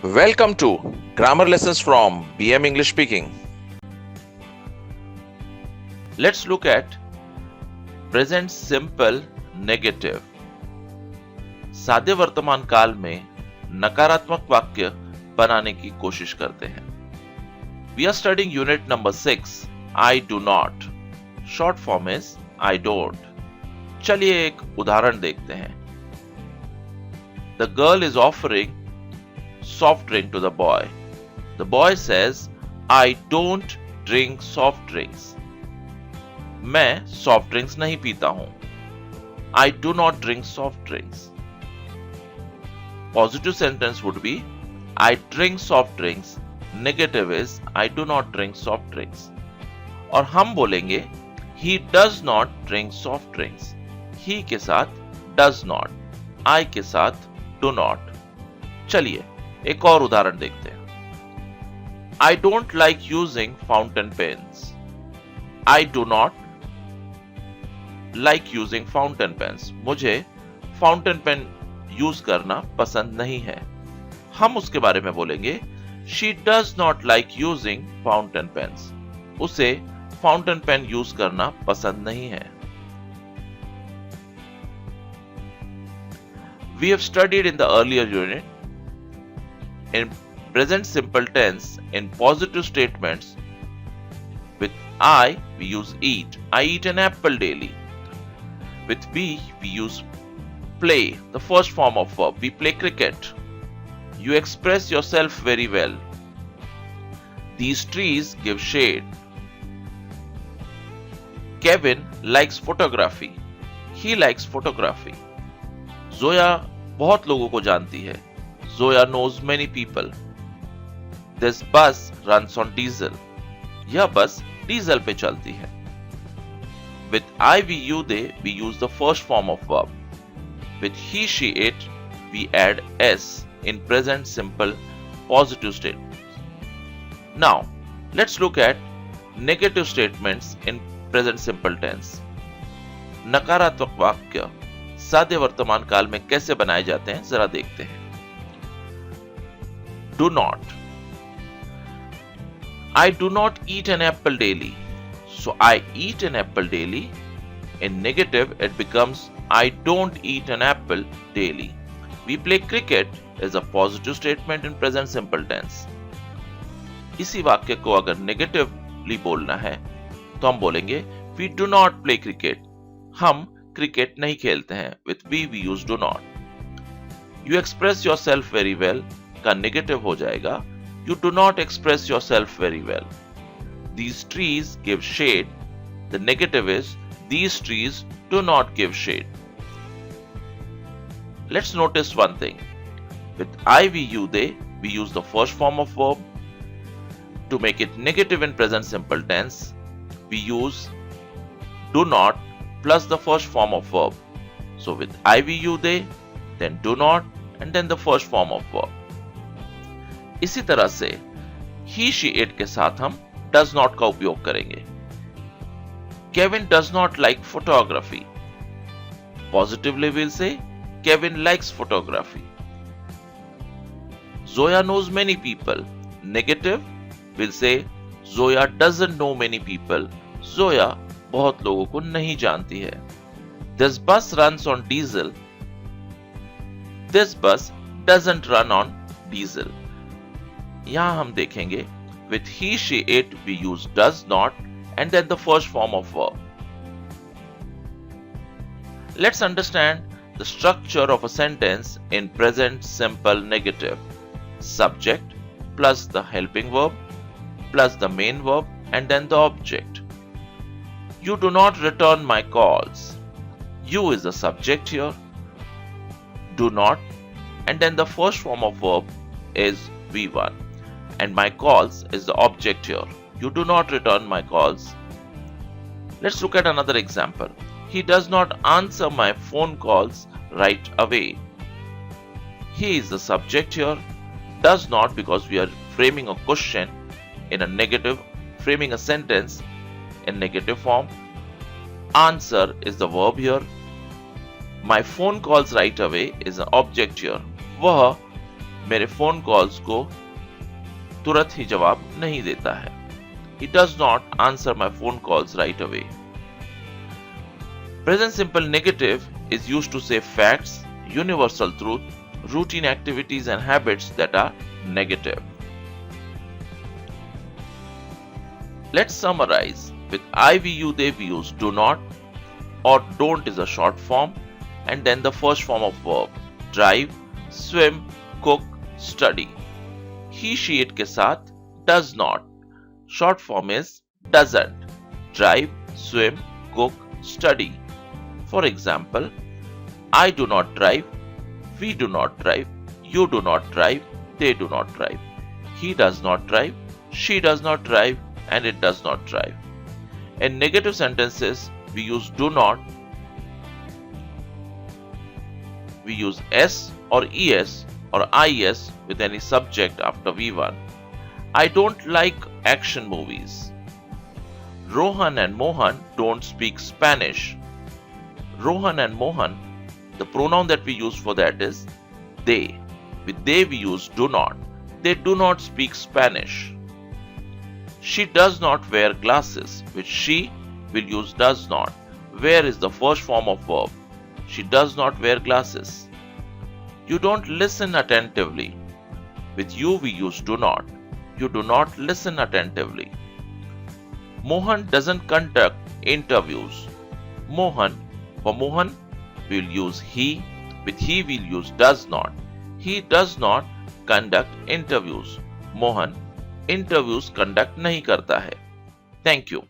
Welcome to Grammar Lessons from BM English Speaking. Let's look at present simple negative. सादे वर्तमान काल में नकारात्मक वाक्य बनाने की कोशिश करते हैं. We are studying unit number 6, I do not. Short form is I don't. चलिए एक उदाहरण देखते हैं. The girl is offering soft drink to the boy. The boy says, I don't drink soft drinks. मैं soft drinks नहीं पीता हूं. I do not drink soft drinks. Positive sentence would be, I drink soft drinks. Negative is, I do not drink soft drinks. और हम बोलेंगे, he does not drink soft drinks. He के साथ does not. I के साथ do not. चलिए एक और उदाहरण देखते हैं. I don't like using fountain pens. I do not like using fountain pens. मुझे fountain pen यूज करना पसंद नहीं है. हम उसके बारे में बोलेंगे, She does not like using fountain pens. उसे fountain pen यूज करना पसंद नहीं है. We have studied in the earlier unit in present simple tense in positive statements. With I, we use eat. I eat an apple daily. With we use play, the first form of verb. We play cricket. You express yourself very well. These trees give shade. Kevin likes photography. He likes photography. Zoya बहुत लोगों को जानती है. Zoya knows many people. This bus runs on diesel. यह बस diesel पे चलती है. With I, we, you, they, we use the first form of verb. With he, she, it, we add s in present simple positive statements. Now, let's look at negative statements in present simple tense. नकारात्मक वाक्य सादे वर्तमान काल में कैसे बनाए जाते हैं जरा देखते हैं. Do not. I do not eat an apple daily. So I eat an apple daily. In negative, it becomes I don't eat an apple daily. We play cricket is a positive statement in present simple tense. इसी वाक्य को अगर negatively बोलना है तो हम बोलेंगे We do not play cricket. हम क्रिकेट नहीं खेलते हैं. With we use do not. You express yourself very well का नेगेटिव हो जाएगा You do not express yourself very well. These trees give shade. The negative is these trees do not give shade. Let's notice one thing. With I, we, you, they, we use the first form of verb. To make it negative in present simple tense, we use do not plus the first form of verb. So with I, we, you, they, then do not, and then the first form of verb. इसी तरह से he, she, it के साथ हम does not का उपयोग करेंगे. Kevin does not like photography. Positively we'll say Kevin likes photography. Zoya knows many people. Negative we'll say Zoya doesn't know many people. Zoya बहुत लोगों को नहीं जानती है. This bus runs on diesel. This bus doesn't run on diesel. यहां हम देखेंगे with he, she, it we use does not and then the first form of verb. Let's understand the structure of a sentence in present simple negative. Subject plus the helping verb plus the main verb and then the object. You do not return my calls. You is the subject here. Do not and then the first form of verb is V1. And my calls is the object here. You do not return my calls. Let's look at another example. He does not answer my phone calls right away. He is the subject here. Does not because we are framing a question in a negative, framing a sentence in negative form. Answer is the verb here. My phone calls right away is an object here. वह मेरे phone calls को तुरंत ही जवाब नहीं देता है. He does not answer my phone calls right away. Present simple negative is used to say facts, universal truth, routine activities and habits that are negative. Let's summarize. With I, we, you, they, we use do not or don't is a short form and then the first form of verb. Drive, swim, cook, study. He, she, it के साथ does not. Short form is doesn't. Drive, swim, cook, study. For example, I do not drive, we do not drive, you do not drive, they do not drive. He does not drive, she does not drive, and it does not drive. In negative sentences, we use do not, we use s or es or is with any subject after V1. I don't like action movies. Rohan and Mohan don't speak Spanish. Rohan and Mohan, the pronoun that we use for that is they. With they we use do not. They do not speak Spanish. She does not wear glasses. With she we'll use does not. Wear is the first form of verb. She does not wear glasses. You don't listen attentively. With you we use do not. You do not listen attentively. Mohan doesn't conduct interviews. Mohan, for Mohan, we'll use he. With he, we'll use does not. He does not conduct interviews. Mohan interviews conduct नहीं करता है. Thank you.